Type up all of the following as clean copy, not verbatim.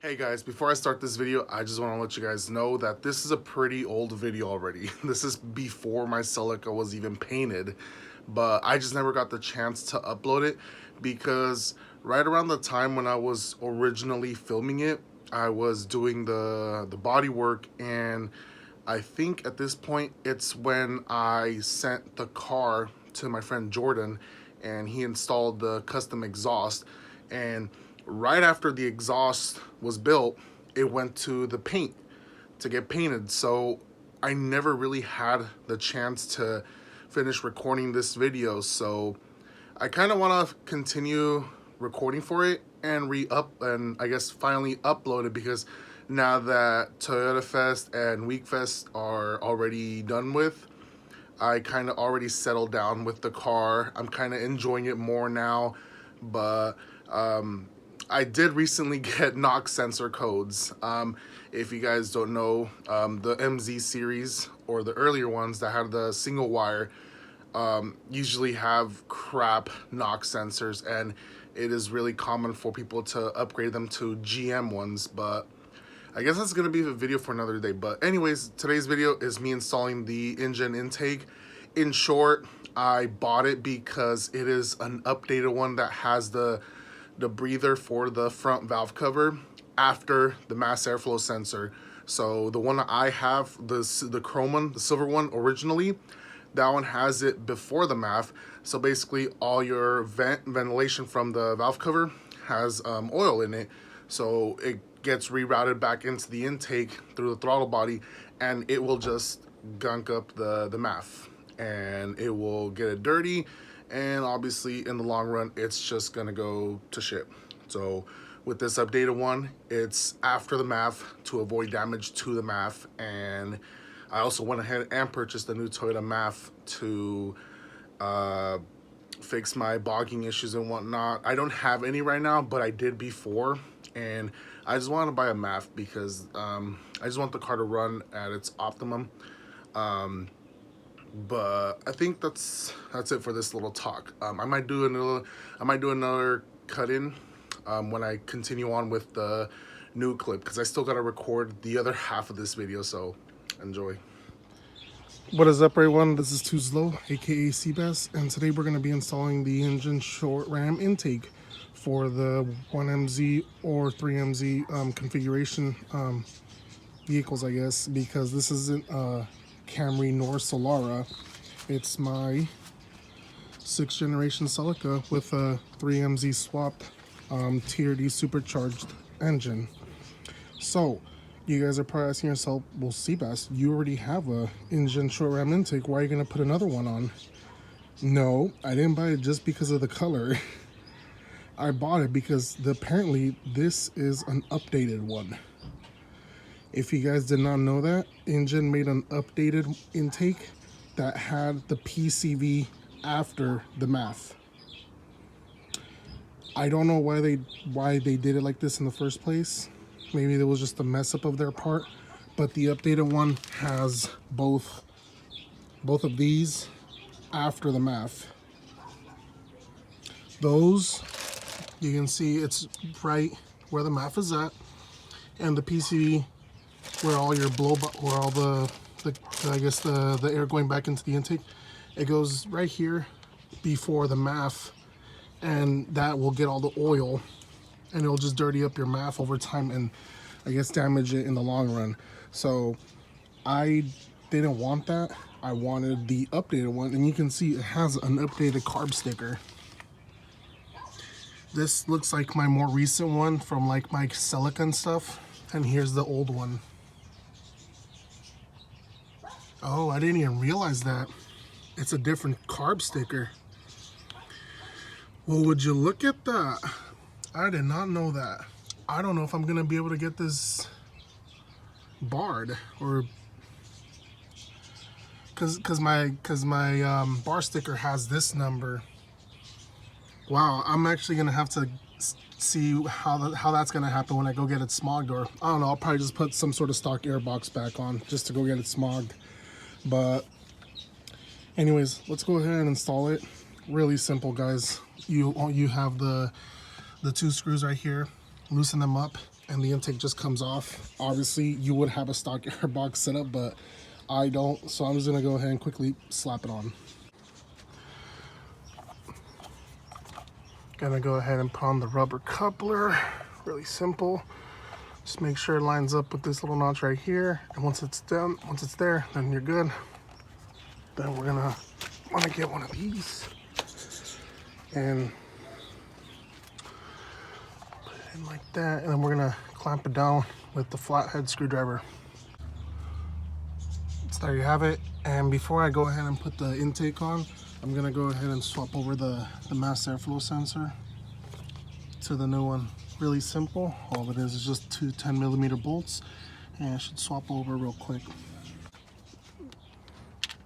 Hey guys, before I start this video, I just want to let you guys know that this is a pretty old video already. This is before my Celica was even painted, but I just never got the chance to upload it because right around the time when I was originally filming it, I was doing the body work, and I think at this point it's when I sent the car to my friend Jordan and he installed the custom exhaust. And right after the exhaust was built, it went to the paint to get painted. So I never really had the chance to finish recording this video. So I kind of want to continue recording for it and and I guess finally upload it, because now that Toyota Fest and Week Fest are already done with, I kind of already settled down with the car. I'm kind of enjoying it more now, but I did recently get knock sensor codes. If you guys don't know, the MZ series or the earlier ones that had the single wire usually have crap knock sensors, and it is really common for people to upgrade them to GM ones, but I guess that's gonna be the video for another day. But anyways, today's video is me installing the Injen intake. In short, I bought it because it is an updated one that has the breather for the front valve cover after the mass airflow sensor. So the one that I have, the chrome one, the silver one originally, that one has it before the MAF. So basically all your ventilation from the valve cover has oil in it. So it gets rerouted back into the intake through the throttle body, and it will just gunk up the MAF, and it will get it dirty, and obviously in the long run it's just gonna go to shit. So with this updated one, it's after the MAF to avoid damage to the MAF, and I also went ahead and purchased the new Toyota MAF to fix my bogging issues and whatnot. I don't have any right now, but I did before, and I just wanted to buy a MAF because I just want the car to run at its optimum. But I think that's it for this little talk. I might do another cut-in when I continue on with the new clip, because I still gotta record the other half of this video, so enjoy. What is up, everyone? This is Too Slow, aka Seabass, and today we're going to be installing the Injen short ram intake for the 1MZ or 3MZ configuration vehicles, I guess, because this isn't Camry nor Solara. It's my 6th generation Celica with a 3MZ swapped TRD supercharged engine. So you guys are probably asking yourself, well, Seabass, you already have a Injen short ram intake. Why are you going to put another one on? No, I didn't buy it just because of the color. I bought it because apparently this is an updated one. If you guys did not know that, Injen made an updated intake that had the PCV after the MAF. I don't know why they did it like this in the first place. Maybe there was just a mess up of their part, but the updated one has both of these after the MAF. Those, you can see it's right where the MAF is at, and the PCV where all your where all the I guess the air going back into the intake, it goes right here before the MAF, and that will get all the oil, and it'll just dirty up your MAF over time and I guess damage it in the long run. So I didn't want that. I wanted the updated one, and you can see it has an updated carb sticker. This looks like my more recent one from like my Celica and stuff, and here's the old one. Oh, I didn't even realize that. It's a different carb sticker. Well, would you look at that? I did not know that. I don't know if I'm gonna be able to get this barred, or cause my bar sticker has this number. Wow, I'm actually gonna have to see how that's gonna happen when I go get it smogged, or I don't know. I'll probably just put some sort of stock air box back on just to go get it smogged. But anyways, let's go ahead and install it. Really simple, guys. You have the 2 screws right here. Loosen them up, and the intake just comes off. Obviously you would have a stock air box set up, but I don't, so I'm just gonna go ahead and quickly slap it on. Gonna go ahead and put on the rubber coupler. Really simple. Just make sure it lines up with this little notch right here, and once it's done, once it's there, then you're good. Then we're gonna want to get one of these and put it in like that, and then we're gonna clamp it down with the flathead screwdriver. So there you have it. And before I go ahead and put the intake on, I'm gonna go ahead and swap over the mass airflow sensor to the new one. Really simple. All it is just two 10mm bolts, and I should swap over real quick.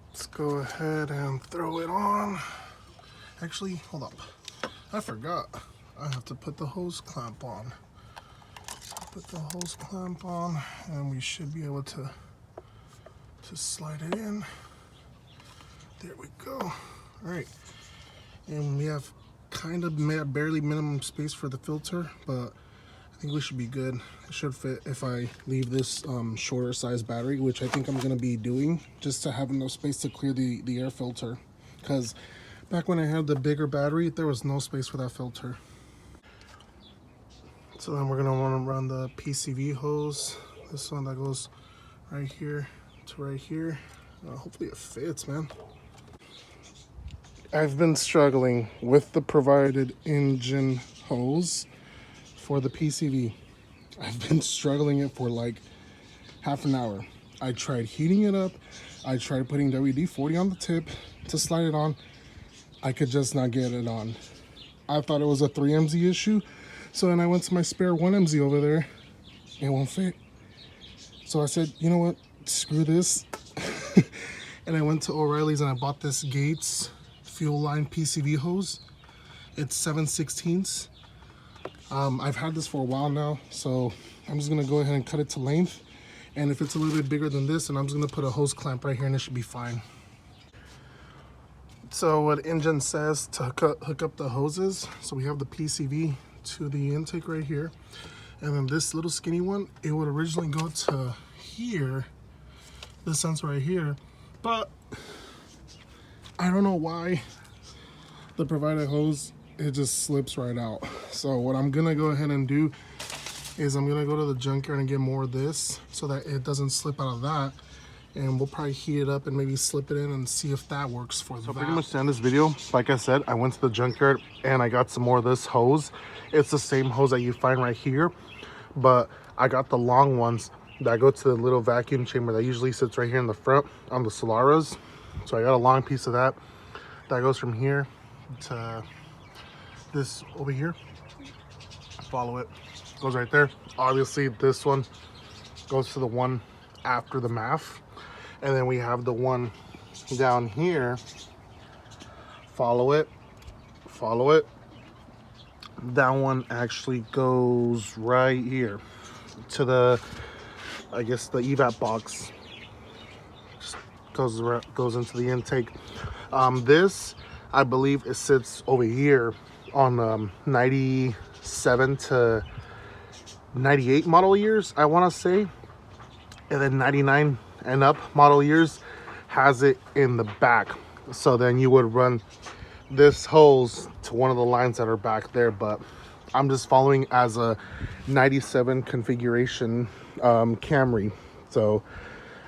Let's go ahead and throw it on. Actually, hold up. I forgot. I have to put the hose clamp on. Put the hose clamp on, and we should be able to slide it in. There we go. All right. And we have kind of barely minimum space for the filter, but I think we should be good. It should fit if I leave this shorter size battery, which I think I'm gonna be doing, just to have enough space to clear the air filter. Because back when I had the bigger battery, there was no space for that filter. So then we're gonna wanna run the PCV hose. This one that goes right here to right here. Hopefully it fits, man. I've been struggling with the provided Injen hose for the PCV. I've been struggling it for like half an hour. I tried heating it up. I tried putting WD-40 on the tip to slide it on. I could just not get it on. I thought it was a 3MZ issue. So then I went to my spare 1MZ over there. It won't fit. So I said, you know what? Screw this. And I went to O'Reilly's and I bought this Gates fuel line PCV hose. It's 7/16. I've had this for a while now, so I'm just gonna go ahead and cut it to length. And if it's a little bit bigger than this, then I'm just gonna put a hose clamp right here and it should be fine. So what Injen says to hook up the hoses, so we have the PCV to the intake right here, and then this little skinny one, it would originally go to here, this sensor right here, but I don't know why the provided hose, it just slips right out. So what I'm gonna go ahead and do is I'm gonna go to the junkyard and get more of this so that it doesn't slip out of that, and we'll probably heat it up and maybe slip it in and see if that works for that. So pretty much to end this video, like I said, I went to the junkyard and I got some more of this hose. It's the same hose that you find right here, but I got the long ones that go to the little vacuum chamber that usually sits right here in the front on the Celica's. So I got a long piece of that goes from here to this over here. Follow it, goes right there. Obviously this one goes to the one after the MAF, and then we have the one down here. Follow it. That one actually goes right here to the, I guess, the evap box. Goes into the intake. This, I believe, it sits over here on 97 to 98 model years, I want to say, and then 99 and up model years has it in the back. So then you would run this hose to one of the lines that are back there, but I'm just following as a 97 configuration Camry. So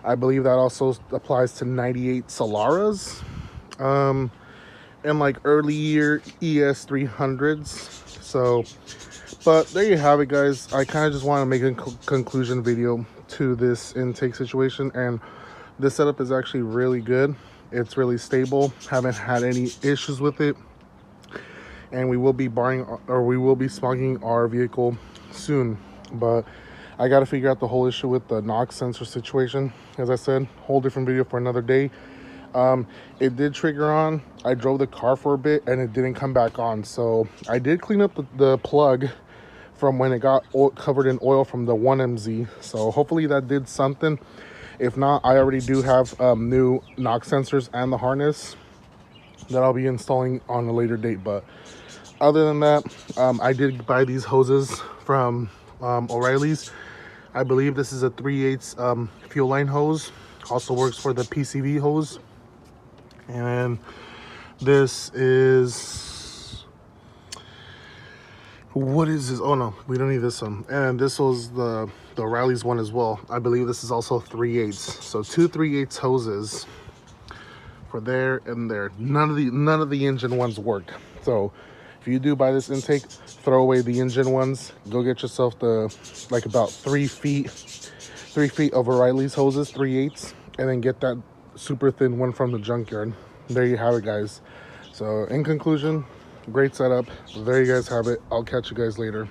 I believe that also applies to 98 Celica's and like early year IS2030s. So, but there you have it, guys. I kind of just want to make a conclusion video to this intake situation, and this setup is actually really good. It's really stable. Haven't had any issues with it, and we will be smogging our vehicle soon. But I got to figure out the whole issue with the NOx sensor situation. As I said, whole different video for another day. It did trigger on. I drove the car for a bit and it didn't come back on. So I did clean up the plug from when it got covered in oil from the 1MZ. So hopefully that did something. If not, I already do have new NOx sensors and the harness that I'll be installing on a later date. But other than that, I did buy these hoses from O'Reilly's. I believe this is a 3/8 fuel line hose. Also works for the PCV hose. And this is, what is this? Oh no, we don't need this one. And this was the O'Reilly's one as well. I believe this is also 3/8. So two 3/8 hoses for there and there. None of the Injen ones work. So if you do buy this intake, throw away the Injen ones. Go get yourself the, like, about 3 feet of O'Reilly's hoses, 3/8, and then get that super thin one from the junkyard. There you have it, guys. So in conclusion, great setup. There you guys have it. I'll catch you guys later.